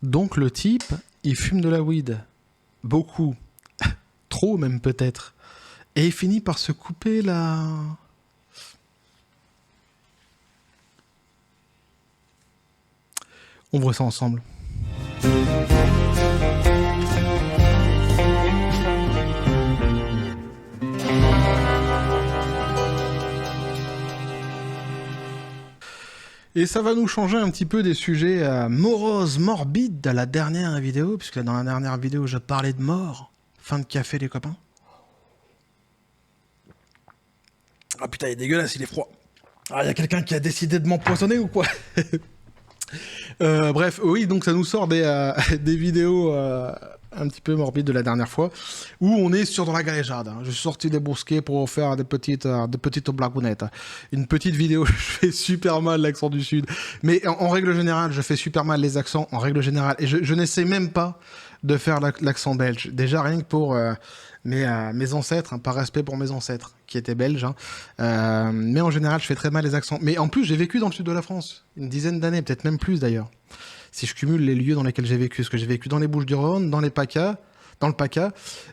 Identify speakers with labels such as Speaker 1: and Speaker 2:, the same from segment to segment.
Speaker 1: Donc le type, il fume de la weed. Beaucoup. Trop même peut-être. Et il finit par se couper la... On voit ça ensemble. Et ça va nous changer un petit peu des sujets moroses, morbides de la dernière vidéo, puisque dans la dernière vidéo, je parlais de mort. Fin de café, les copains. Ah putain, il est dégueulasse, il est froid. Ah, il y a quelqu'un qui a décidé de m'empoisonner ou quoi? Bref, oui, donc ça nous sort des vidéos un petit peu morbides de la dernière fois, où on est sur dans la galéjade. Hein. Je suis sorti des bosquets pour faire des petites blagounettes. Une petite vidéo, je fais super mal l'accent du Sud. Mais en règle générale, je fais super mal les accents, en règle générale. Et je n'essaie même pas de faire l'accent belge. Déjà, rien que pour mes ancêtres, hein, par respect pour mes ancêtres, qui étaient belges. Hein. Mais en général, je fais très mal les accents. Mais en plus, j'ai vécu dans le sud de la France, une dizaine d'années, peut-être même plus d'ailleurs. Si je cumule les lieux dans lesquels j'ai vécu, parce que j'ai vécu dans les Bouches-du-Rhône, dans le PACA,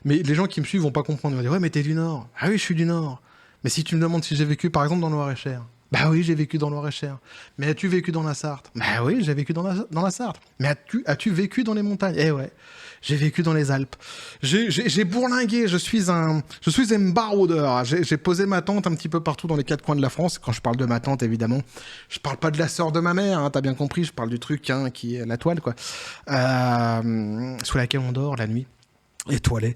Speaker 1: mais les gens qui me suivent vont pas comprendre. Ils vont dire, ouais, mais t'es du Nord. Ah oui, je suis du Nord. Mais si tu me demandes si j'ai vécu, par exemple, dans le Loir-et-Cher. Bah oui, j'ai vécu dans le Loir-et-Cher. Mais as-tu vécu dans la Sarthe? Bah oui, j'ai vécu dans la Sarthe. Mais as-tu vécu dans les montagnes? Eh ouais, j'ai vécu dans les Alpes. J'ai bourlingué, je suis un baroudeur. J'ai posé ma tente un petit peu partout dans les quatre coins de la France. Quand je parle de ma tente, évidemment, je parle pas de la sœur de ma mère, hein, t'as bien compris, je parle du truc hein, qui est la toile, quoi. Sous laquelle on dort la nuit. Étoilé.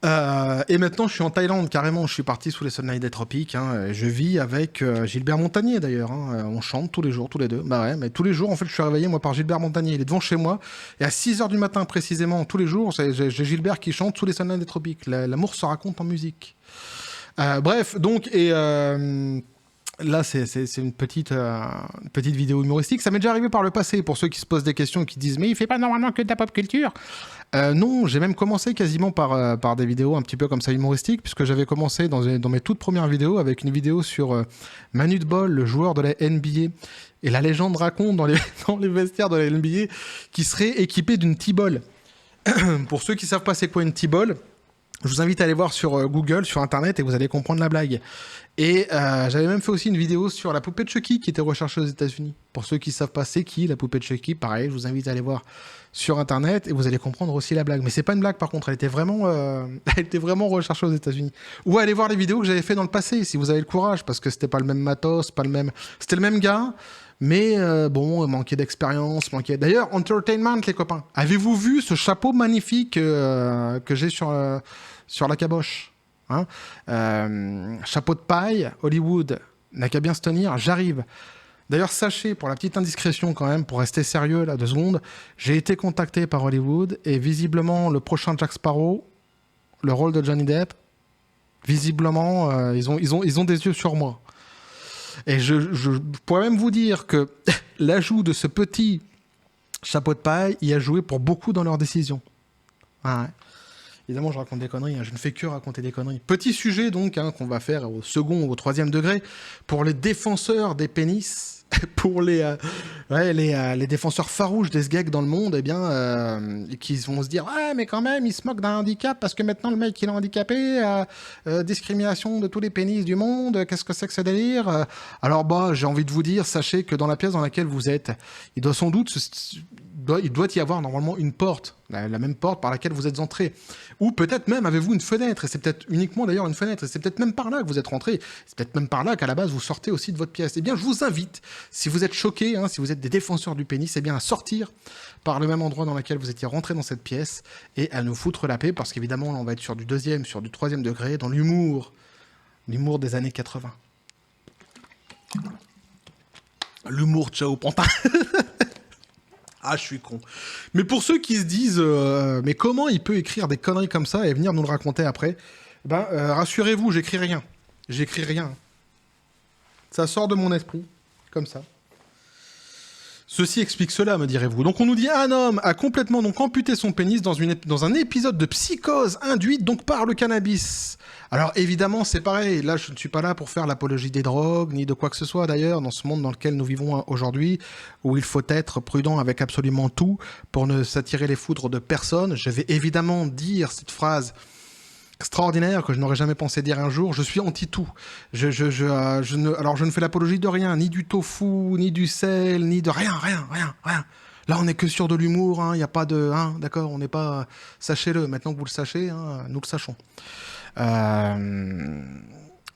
Speaker 1: Et maintenant, je suis en Thaïlande, carrément. Je suis parti sous les sunlights des tropiques. Hein. Je vis avec Gilbert Montagnier, d'ailleurs. Hein. On chante tous les jours, tous les deux. Bah ouais, mais tous les jours, en fait, je suis réveillé, moi, par Gilbert Montagnier. Il est devant chez moi. Et à 6h du matin, précisément, tous les jours, j'ai Gilbert qui chante sous les sunlights des tropiques. L'amour se raconte en musique. Bref, donc, et... là, c'est une petite vidéo humoristique. Ça m'est déjà arrivé par le passé, pour ceux qui se posent des questions et qui disent « Mais il fait pas normalement que de la pop culture !» Non, j'ai même commencé quasiment par des vidéos un petit peu comme ça humoristiques, puisque j'avais commencé dans mes toutes premières vidéos avec une vidéo sur Manu de Bol, le joueur de la NBA. Et la légende raconte dans les vestiaires de la NBA qu'il serait équipé d'une T-Ball. Pour ceux qui savent pas c'est quoi une T-Ball, je vous invite à aller voir sur Google, sur Internet, et vous allez comprendre la blague. Et j'avais même fait aussi une vidéo sur la poupée de Chucky qui était recherchée aux États-Unis. Pour ceux qui savent pas c'est qui la poupée de Chucky, pareil, je vous invite à aller voir sur Internet et vous allez comprendre aussi la blague. Mais c'est pas une blague par contre, elle était vraiment recherchée aux États-Unis. Ou allez voir les vidéos que j'avais fait dans le passé si vous avez le courage, parce que c'était pas le même matos, c'était le même gars. Mais bon, manquait d'expérience, D'ailleurs, entertainment, les copains. Avez-vous vu ce chapeau magnifique que j'ai sur la caboche hein chapeau de paille, Hollywood, n'a qu'à bien se tenir, j'arrive. D'ailleurs, sachez, pour la petite indiscrétion quand même, pour rester sérieux là 2 secondes, j'ai été contacté par Hollywood et visiblement le prochain Jack Sparrow, le rôle de Johnny Depp, visiblement ils ont des yeux sur moi. Et je pourrais même vous dire que l'ajout de ce petit chapeau de paille y a joué pour beaucoup dans leurs décisions. Ouais. Évidemment, je raconte des conneries, hein. Je ne fais que raconter des conneries. Petit sujet, donc, hein, qu'on va faire au second ou au 3e degré, pour les défenseurs des pénis, pour les défenseurs farouches des sgeeks dans le monde, eh bien, qui vont se dire « Ouais, mais quand même, ils se moquent d'un handicap, parce que maintenant, le mec, il est handicapé, discrimination de tous les pénis du monde, qu'est-ce que c'est que ce délire ?» Alors, bah, j'ai envie de vous dire, sachez que dans la pièce dans laquelle vous êtes, il doit sans doute... il doit y avoir normalement une porte, la même porte par laquelle vous êtes entré. Ou peut-être même avez-vous une fenêtre, et c'est peut-être uniquement d'ailleurs une fenêtre, et c'est peut-être même par là que vous êtes rentré, c'est peut-être même par là qu'à la base vous sortez aussi de votre pièce. Eh bien, je vous invite, si vous êtes choqués, hein, si vous êtes des défenseurs du pénis, eh bien à sortir par le même endroit dans lequel vous étiez rentré dans cette pièce, et à nous foutre la paix, parce qu'évidemment, là, on va être sur du 2e, sur du 3e degré, dans l'humour des années 80. L'humour Ciao Pantin. Ah, je suis con. Mais pour ceux qui se disent mais comment il peut écrire des conneries comme ça et venir nous le raconter après, ben rassurez-vous, j'écris rien. J'écris rien. Ça sort de mon esprit, comme ça. Ceci explique cela, me direz-vous. Donc on nous dit un homme a complètement donc amputé son pénis dans un épisode de psychose induite donc par le cannabis. Alors évidemment c'est pareil, là je ne suis pas là pour faire l'apologie des drogues, ni de quoi que ce soit d'ailleurs, dans ce monde dans lequel nous vivons aujourd'hui, où il faut être prudent avec absolument tout pour ne s'attirer les foudres de personne. Je vais évidemment dire cette phrase extraordinaire que je n'aurais jamais pensé dire un jour. Je suis anti-tout. Je ne fais l'apologie de rien, ni du tofu, ni du sel, ni de rien. Là, on n'est que sur de l'humour. Il n'y a pas de, d'accord. On n'est pas. Sachez-le. Maintenant que vous le sachez, nous le sachons.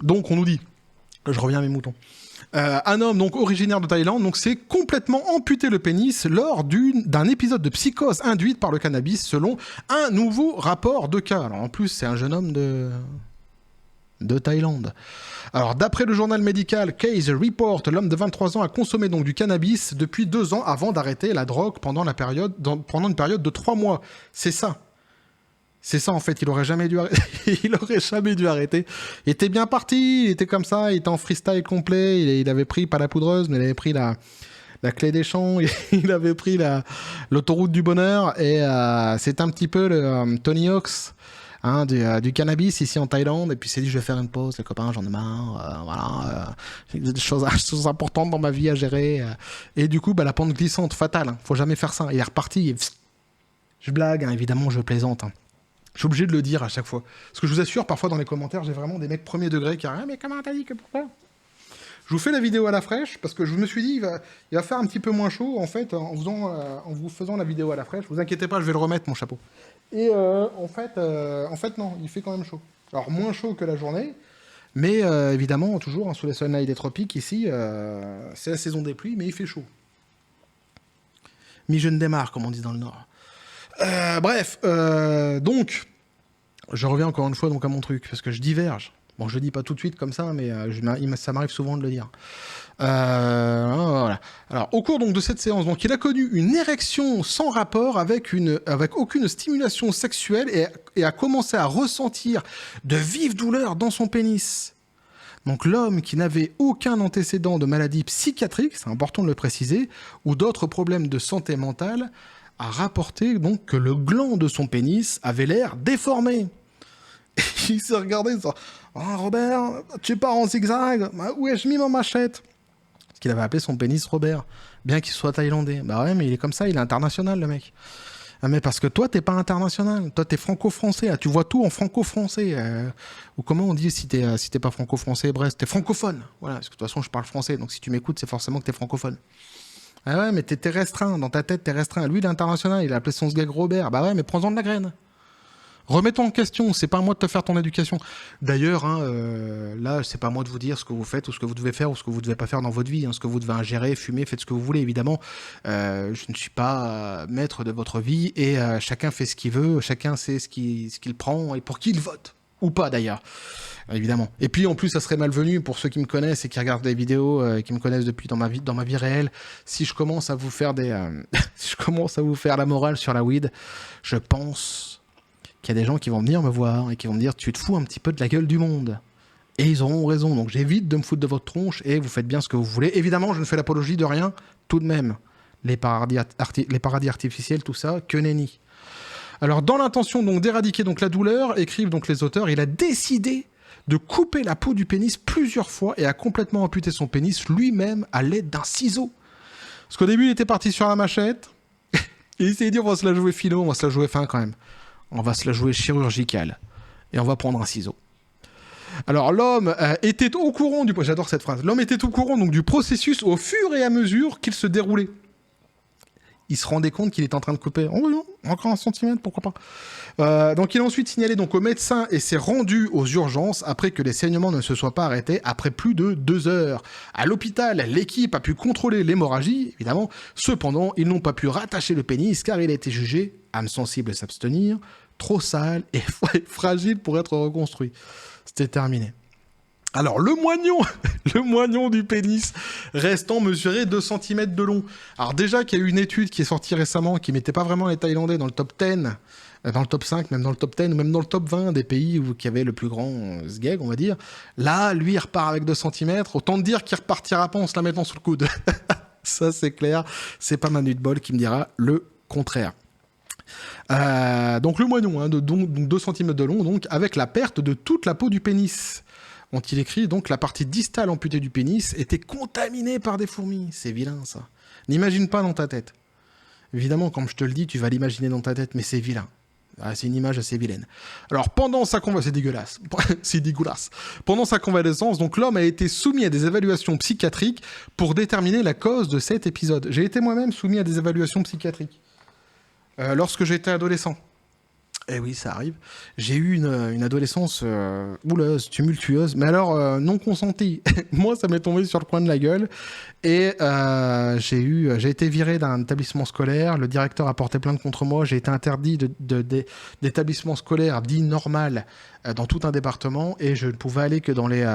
Speaker 1: Donc, on nous dit. Je reviens à mes moutons. Un homme donc originaire de Thaïlande donc s'est complètement amputé le pénis lors d'un épisode de psychose induite par le cannabis selon un nouveau rapport de cas. Alors en plus c'est un jeune homme de Thaïlande. Alors d'après le journal médical Case Report, l'homme de 23 ans a consommé donc du cannabis depuis 2 ans avant d'arrêter la drogue pendant une période de 3 mois. C'est ça. C'est ça en fait, il aurait jamais dû arrêter. Il était bien parti, il était comme ça, il était en freestyle complet, il avait pris pas la poudreuse, mais il avait pris la clé des champs, il avait pris l'autoroute du bonheur et c'est un petit peu le Tony Hawk's du cannabis ici en Thaïlande, et puis il s'est dit je vais faire une pause les copains, j'en ai marre, voilà, j'ai des choses importantes dans ma vie à gérer, et du coup la pente glissante fatale, faut jamais faire ça. Il est reparti, je blague évidemment, je plaisante. Je suis obligé de le dire à chaque fois. Parce que je vous assure, parfois dans les commentaires, j'ai vraiment des mecs premier degré qui arrivent. Ah, mais comment t'as dit que pourquoi ? Je vous fais la vidéo à la fraîche, parce que je me suis dit, il va faire un petit peu moins chaud, en fait, en vous faisant la vidéo à la fraîche. Vous inquiétez pas, je vais le remettre, mon chapeau. Et en fait, non, il fait quand même chaud. Alors, moins chaud que la journée, mais évidemment, toujours sous les soleils des tropiques, ici, c'est la saison des pluies, mais il fait chaud. Mi-jeune démarre, comme on dit dans le Nord. Bref, donc, je reviens encore une fois donc à mon truc, parce que je diverge. Bon, je le dis pas tout de suite comme ça, mais ça m'arrive souvent de le dire. Voilà. Alors, au cours donc de cette séance, donc, il a connu une érection sans rapport avec aucune stimulation sexuelle et a commencé à ressentir de vives douleurs dans son pénis. Donc l'homme qui n'avait aucun antécédent de maladie psychiatrique, c'est important de le préciser, ou d'autres problèmes de santé mentale, a rapporté donc que le gland de son pénis avait l'air déformé. Et il s'est regardé, il s'est dit « Ah, Robert, tu pars en zigzag, où ai-je mis ma machette ?» Parce qu'il avait appelé son pénis Robert, bien qu'il soit thaïlandais. Bah ouais, mais il est comme ça, il est international, le mec. Ah, mais parce que toi, t'es pas international, toi, t'es franco-français, tu vois tout en franco-français. Ou comment on dit si t'es pas franco-français, bref, t'es francophone. Voilà, parce que de toute façon, je parle français, donc si tu m'écoutes, c'est forcément que t'es francophone. Ah ouais, mais t'es restreint, dans ta tête, t'es restreint. Lui, il est international, il a appelé son sgeg Robert. Bah ouais, mais prends-en de la graine. Remets-toi en question, c'est pas à moi de te faire ton éducation. D'ailleurs, là, c'est pas à moi de vous dire ce que vous faites ou ce que vous devez faire ou ce que vous devez pas faire dans votre vie. Ce que vous devez ingérer, fumer, faites ce que vous voulez, évidemment. Je ne suis pas maître de votre vie et chacun fait ce qu'il veut, chacun sait ce qu'il prend et pour qui il vote. Ou pas, d'ailleurs. Évidemment. Et puis, en plus, ça serait malvenu pour ceux qui me connaissent et qui regardent des vidéos, qui me connaissent depuis dans ma vie réelle. Si je commence à vous faire si je commence à vous faire la morale sur la weed, je pense qu'il y a des gens qui vont venir me voir et qui vont me dire « Tu te fous un petit peu de la gueule du monde ». Et ils auront raison. Donc j'évite de me foutre de votre tronche et vous faites bien ce que vous voulez. Évidemment, je ne fais l'apologie de rien, tout de même. Les paradis artificiels, tout ça, que nenni. Alors, dans l'intention donc d'éradiquer donc la douleur, écrivent donc les auteurs, il a décidé de couper la peau du pénis plusieurs fois et a complètement amputé son pénis lui-même à l'aide d'un ciseau. Parce qu'au début, il était parti sur la machette et il s'est dit « On va se la jouer philo, on va se la jouer fin quand même. On va se la jouer chirurgicale. Et on va prendre un ciseau. » Alors l'homme était au courant du... J'adore cette phrase. L'homme était au courant donc, du processus au fur et à mesure qu'il se déroulait. Il se rendait compte qu'il était en train de couper. Oh non, encore 1 centimètre, pourquoi pas. Donc il a ensuite signalé donc, au médecin et s'est rendu aux urgences après que les saignements ne se soient pas arrêtés après plus de 2 heures. À l'hôpital, l'équipe a pu contrôler l'hémorragie, évidemment. Cependant, ils n'ont pas pu rattacher le pénis car il a été jugé, âme sensible et s'abstenir, trop sale et fragile pour être reconstruit. C'était terminé. Alors, le moignon du pénis restant mesurait 2 cm de long. Alors déjà qu'il y a eu une étude qui est sortie récemment qui mettait pas vraiment les Thaïlandais dans le top 10, dans le top 5, même dans le top 10, ou même dans le top 20 des pays qui avaient le plus grand sgeg, on va dire. Là, lui, il repart avec 2 cm. Autant te dire qu'il repartira pas en se la mettant sous le coude. Ça, c'est clair. C'est pas Manu de Bol qui me dira le contraire. Donc le moignon, hein, donc 2 cm de long, donc avec la perte de toute la peau du pénis. Ont-ils écrit, donc la partie distale amputée du pénis était contaminée par des fourmis. C'est vilain, ça. N'imagine pas dans ta tête. Évidemment, comme je te le dis, tu vas l'imaginer dans ta tête, mais c'est vilain. Ah, c'est une image assez vilaine. Alors, pendant sa convalescence, c'est dégueulasse. C'est dégueulasse. Pendant sa convalescence, donc l'homme a été soumis à des évaluations psychiatriques pour déterminer la cause de cet épisode. J'ai été moi-même soumis à des évaluations psychiatriques lorsque j'étais adolescent. Eh oui, ça arrive. J'ai eu une adolescence houleuse, tumultueuse, mais alors non consentie. Moi, ça m'est tombé sur le coin de la gueule. Et j'ai été viré d'un établissement scolaire. Le directeur a porté plainte contre moi. J'ai été interdit d'établissement scolaire dit normal dans tout un département. Et je ne pouvais aller que dans les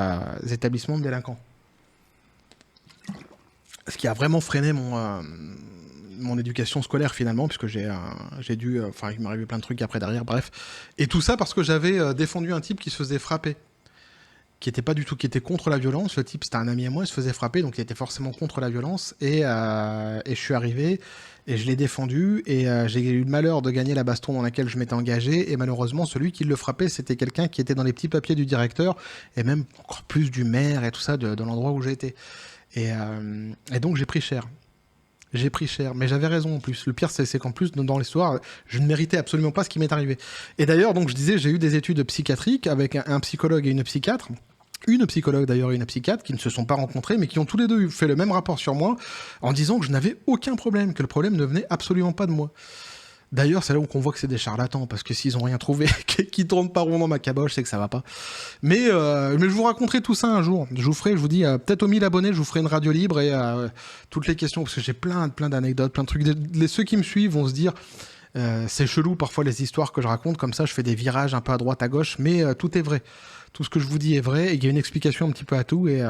Speaker 1: établissements de délinquants. Ce qui a vraiment freiné mon éducation scolaire finalement, puisque j'ai dû, il m'est arrivé plein de trucs après derrière, bref. Et tout ça parce que j'avais défendu un type qui se faisait frapper, qui était contre la violence. Le type, c'était un ami à moi, il se faisait frapper, donc il était forcément contre la violence. Et je suis arrivé et je l'ai défendu et j'ai eu le malheur de gagner la baston dans laquelle je m'étais engagé. Et malheureusement, celui qui le frappait, c'était quelqu'un qui était dans les petits papiers du directeur et même encore plus du maire et tout ça de l'endroit où j'étais. Et donc j'ai pris cher. J'ai pris cher, mais j'avais raison en plus. Le pire, c'est qu'en plus, dans l'histoire, je ne méritais absolument pas ce qui m'est arrivé. Et d'ailleurs, donc je disais, j'ai eu des études psychiatriques avec un psychologue et une psychiatre. Une psychologue d'ailleurs et une psychiatre qui ne se sont pas rencontrés, mais qui ont tous les deux fait le même rapport sur moi en disant que je n'avais aucun problème, que le problème ne venait absolument pas de moi. D'ailleurs, c'est là où on voit que c'est des charlatans, parce que s'ils ont rien trouvé, qu'ils tournent pas rond dans ma caboche, c'est que ça va pas. Mais je vous raconterai tout ça un jour. Je vous dis, peut-être aux 1000 abonnés, je vous ferai une radio libre et toutes les questions, parce que j'ai plein d'anecdotes, plein de trucs. Ceux qui me suivent vont se dire, c'est chelou parfois les histoires que je raconte, comme ça je fais des virages un peu à droite, à gauche, mais tout est vrai. Tout ce que je vous dis est vrai et il y a une explication un petit peu à tout et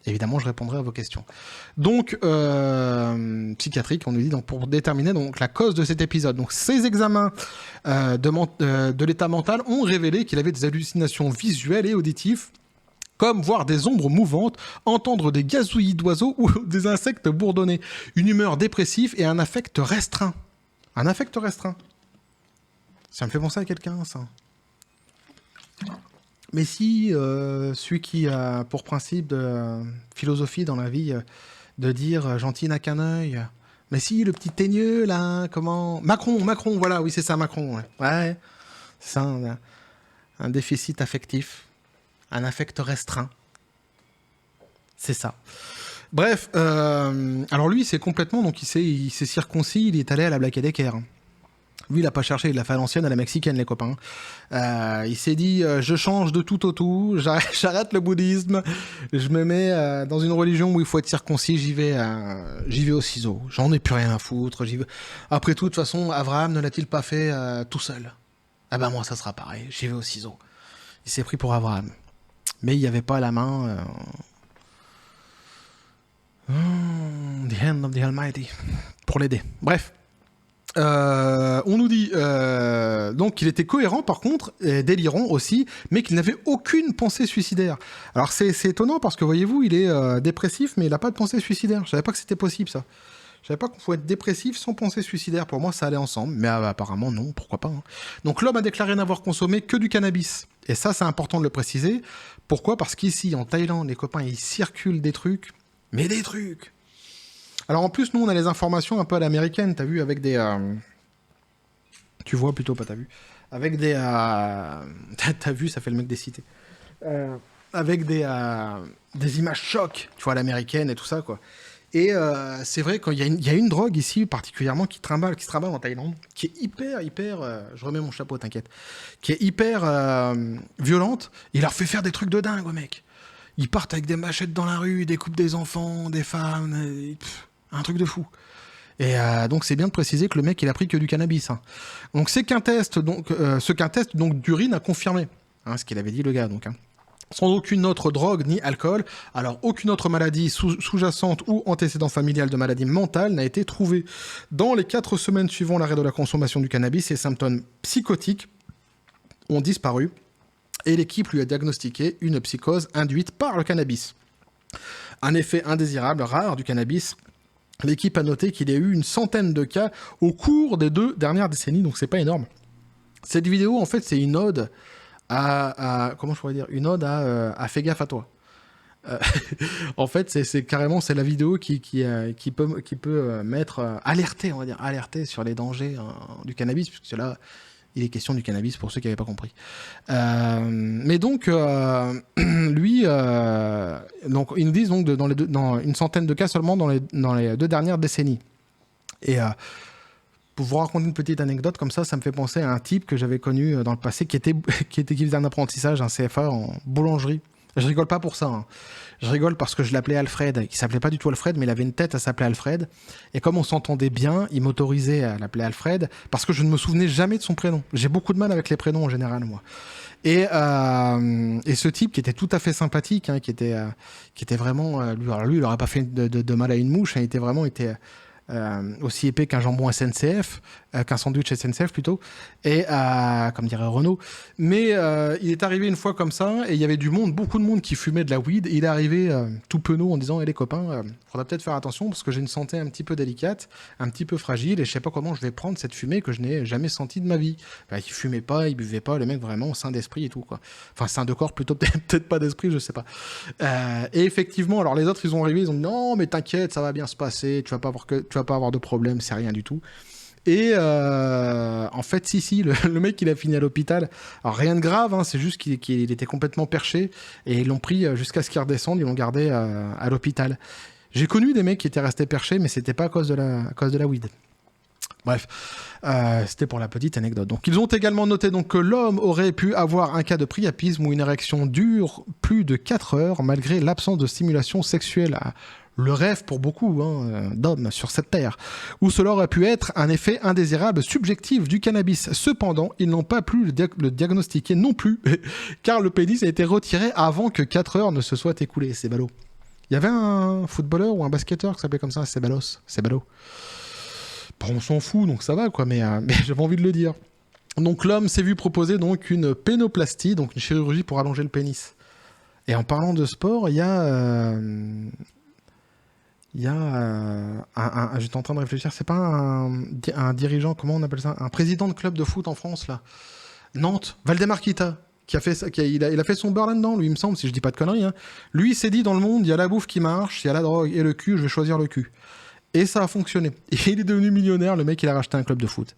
Speaker 1: évidemment je répondrai à vos questions. Donc psychiatrique, on nous dit donc pour déterminer donc la cause de cet épisode. Donc ces examens de l'état mental ont révélé qu'il avait des hallucinations visuelles et auditives, comme voir des ombres mouvantes, entendre des gazouillis d'oiseaux ou des insectes bourdonner, une humeur dépressive et un affect restreint. Un affect restreint. Ça me fait penser à quelqu'un, ça. Mais si, celui qui a pour principe de philosophie dans la vie de dire gentil n'a qu'un œil. Mais si, le petit teigneux, là, comment... Macron, voilà, oui, c'est ça, Macron. Ouais, c'est ça, un déficit affectif. Un affect restreint. C'est ça. Bref, alors lui, c'est complètement... Donc, il s'est circoncis, il est allé à la Black Decker. Lui, il a pas cherché, il l'a fait à l'ancienne, à la mexicaine, les copains. Il s'est dit, je change de tout au tout, j'arrête le bouddhisme, je me mets dans une religion où il faut être circoncis, j'y vais au ciseau. J'en ai plus rien à foutre, j'y vais. Après tout, de toute façon, Abraham ne l'a-t-il pas fait tout seul? Ah ben moi, ça sera pareil, j'y vais au ciseau. Il s'est pris pour Abraham. Mais il n'y avait pas la main... the hand of the Almighty. Pour l'aider. Bref. On nous dit donc qu'il était cohérent par contre, et délirant aussi, mais qu'il n'avait aucune pensée suicidaire. Alors c'est étonnant parce que voyez-vous, il est dépressif, mais il n'a pas de pensée suicidaire. Je savais pas que c'était possible ça. Je savais pas qu'on pouvait être dépressif sans pensée suicidaire. Pour moi, ça allait ensemble, mais apparemment non. Pourquoi pas, hein. Donc l'homme a déclaré n'avoir consommé que du cannabis. Et ça, c'est important de le préciser. Pourquoi? Parce qu'ici, en Thaïlande, les copains, ils circulent des trucs, mais des trucs. Alors en plus, nous, on a les informations un peu à l'américaine, t'as vu, avec des... Tu vois plutôt, pas t'as vu. Avec des... T'as vu, ça fait le mec des cités. Avec des images chocs, tu vois, à l'américaine et tout ça, quoi. Et c'est vrai qu'il y a une drogue ici, particulièrement, qui se trimballe en Thaïlande, qui est hyper... je remets mon chapeau, t'inquiète. Qui est hyper violente. Il leur fait faire des trucs de dingue, mec. Ils partent avec des machettes dans la rue, ils découpent des enfants, des femmes... un truc de fou. Et donc c'est bien de préciser que le mec il a pris que du cannabis. Hein. Donc ce qu'un test donc d'urine a confirmé, hein, ce qu'il avait dit le gars donc. Hein. Sans aucune autre drogue ni alcool, alors aucune autre maladie sous-jacente ou antécédent familial de maladie mentale n'a été trouvée. Dans les 4 semaines suivant l'arrêt de la consommation du cannabis, ces symptômes psychotiques ont disparu et l'équipe lui a diagnostiqué une psychose induite par le cannabis. Un effet indésirable rare du cannabis L'équipe a noté qu'il y a eu une centaine de cas au cours des 2 dernières décennies, donc c'est pas énorme. Cette vidéo, en fait, c'est une ode comment je pourrais dire, une ode à fais gaffe à toi. En fait, c'est carrément c'est la vidéo qui peut mettre alerter, on va dire, alerter sur les dangers du cannabis, puisque là, il est question du cannabis pour ceux qui n'avaient pas compris. Mais donc, lui, donc, ils nous disent donc dans une centaine de cas seulement dans les 2 dernières décennies. Et pour vous raconter une petite anecdote comme ça me fait penser à un type que j'avais connu dans le passé qui faisait un apprentissage, un CFA en boulangerie. Je rigole pas pour ça. Hein. Je rigole parce que je l'appelais Alfred. Il s'appelait pas du tout Alfred, mais il avait une tête à s'appeler Alfred. Et comme on s'entendait bien, il m'autorisait à l'appeler Alfred parce que je ne me souvenais jamais de son prénom. J'ai beaucoup de mal avec les prénoms en général, moi. Et ce type qui était tout à fait sympathique, hein, qui était vraiment... lui, il n'aurait pas fait de mal à une mouche. Hein, il était vraiment... aussi épais qu'un jambon SNCF, qu'un sandwich SNCF plutôt, et comme dirait Renaud. Mais il est arrivé une fois comme ça, et il y avait beaucoup de monde qui fumait de la weed, et il est arrivé tout penaud en disant, les copains, faudra peut-être faire attention, parce que j'ai une santé un petit peu délicate, un petit peu fragile, et je sais pas comment je vais prendre cette fumée que je n'ai jamais sentie de ma vie. Enfin, il fumait pas, il buvait pas, le mec vraiment sain d'esprit et tout, quoi. Enfin, sain de corps plutôt, peut-être pas d'esprit, je sais pas. Et effectivement, alors les autres, ils ont arrivé, ils ont dit, non, mais t'inquiète, ça va bien se passer, tu vas pas avoir de problème, c'est rien du tout. Et en fait, si, le mec, il a fini à l'hôpital. Alors, rien de grave, hein, c'est juste qu'il était complètement perché. Et ils l'ont pris jusqu'à ce qu'il redescende, ils l'ont gardé à l'hôpital. J'ai connu des mecs qui étaient restés perchés, mais c'était pas à cause de la weed. Bref, c'était pour la petite anecdote. Donc, ils ont également noté donc, que l'homme aurait pu avoir un cas de priapisme où une érection dure plus de 4 heures, malgré l'absence de stimulation sexuelle. Le rêve pour beaucoup d'hommes sur cette terre, où cela aurait pu être un effet indésirable subjectif du cannabis. Cependant, ils n'ont pas pu le diagnostiquer non plus, car le pénis a été retiré avant que 4 heures ne se soient écoulées. C'est ballot. Il y avait un footballeur ou un basketteur qui s'appelait comme ça, c'est ballot. Bon, on s'en fout, donc ça va, quoi, mais j'avais envie de le dire. Donc l'homme s'est vu proposer donc une pénoplastie, donc une chirurgie pour allonger le pénis. Et en parlant de sport, il y a j'étais en train de réfléchir, c'est pas un dirigeant, comment on appelle ça, un président de club de foot en France, là, Nantes, Valdemar Kita, qui a fait ça, il a fait son beurre là-dedans, lui, il me semble, si je dis pas de conneries. Hein. Lui, il s'est dit, dans le monde, il y a la bouffe qui marche, il y a la drogue et le cul, je vais choisir le cul. Et ça a fonctionné. Et il est devenu millionnaire, le mec, il a racheté un club de foot.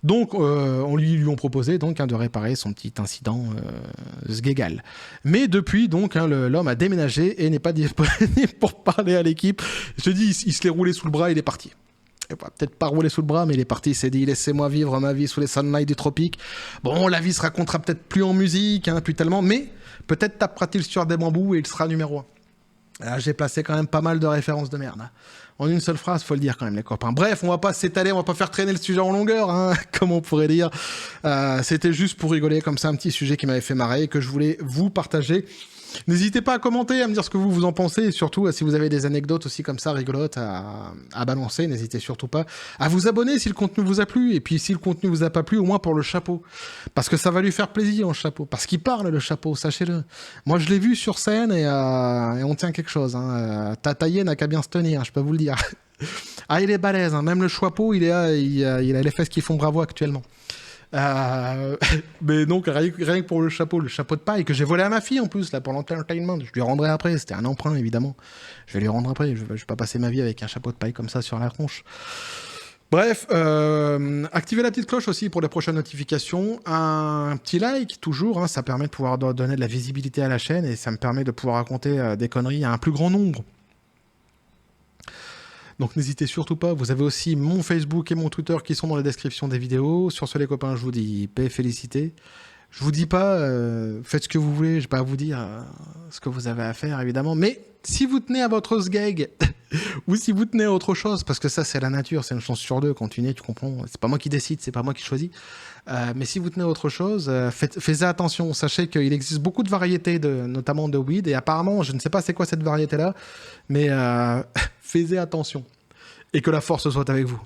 Speaker 1: Donc, on lui ont proposé donc, de réparer son petit incident sgégal. Mais depuis, donc, l'homme a déménagé et n'est pas disponible pour parler à l'équipe. Je te dis, il se l'est roulé sous le bras, il est parti. Peut-être pas roulé sous le bras, mais il est parti. Il s'est dit, laissez-moi vivre ma vie sous les sunlights du tropique. Bon, la vie se racontera peut-être plus en musique, hein, plus tellement, mais peut-être tapera-t-il sur des bambous et il sera numéro 1. Là, j'ai placé quand même pas mal de références de merde. Hein. En une seule phrase, faut le dire quand même, les copains. Bref, on va pas s'étaler, on va pas faire traîner le sujet en longueur, hein, comme on pourrait dire. C'était juste pour rigoler, comme ça, un petit sujet qui m'avait fait marrer et que je voulais vous partager. N'hésitez pas à commenter, à me dire ce que vous en pensez, et surtout, si vous avez des anecdotes aussi comme ça, rigolotes, à balancer, n'hésitez surtout pas à vous abonner si le contenu vous a plu, et puis si le contenu vous a pas plu, au moins pour le chapeau. Parce que ça va lui faire plaisir, le chapeau. Parce qu'il parle, le chapeau, sachez-le. Moi, je l'ai vu sur scène, et on tient quelque chose. Hein. Tataillé n'a qu'à bien se tenir, je peux vous le dire. Ah, il est balèze, hein. Même le chapeau, il a les fesses qui font bravo actuellement. Mais donc rien que pour le chapeau de paille que j'ai volé à ma fille en plus là pour l'entertainment, je lui rendrai après, c'était un emprunt évidemment, je vais lui rendre après, je vais pas passer ma vie avec un chapeau de paille comme ça sur la tronche. Bref, activez la petite cloche aussi pour les prochaines notifications, un petit like toujours, hein, ça permet de pouvoir donner de la visibilité à la chaîne et ça me permet de pouvoir raconter des conneries à un plus grand nombre. Donc n'hésitez surtout pas, vous avez aussi mon Facebook et mon Twitter qui sont dans la description des vidéos. Sur ce les copains, je vous dis paix et félicité. Je vous dis pas, faites ce que vous voulez, je vais pas vous dire ce que vous avez à faire évidemment, mais si vous tenez à votre sgeg, ou si vous tenez à autre chose, parce que ça c'est la nature, c'est une chance sur 2 quand tu nais, tu comprends, c'est pas moi qui décide, c'est pas moi qui choisis, mais si vous tenez à autre chose, faites attention, sachez qu'il existe beaucoup de variétés, notamment de weed, et apparemment, je ne sais pas c'est quoi cette variété-là, mais faites attention, et que la force soit avec vous.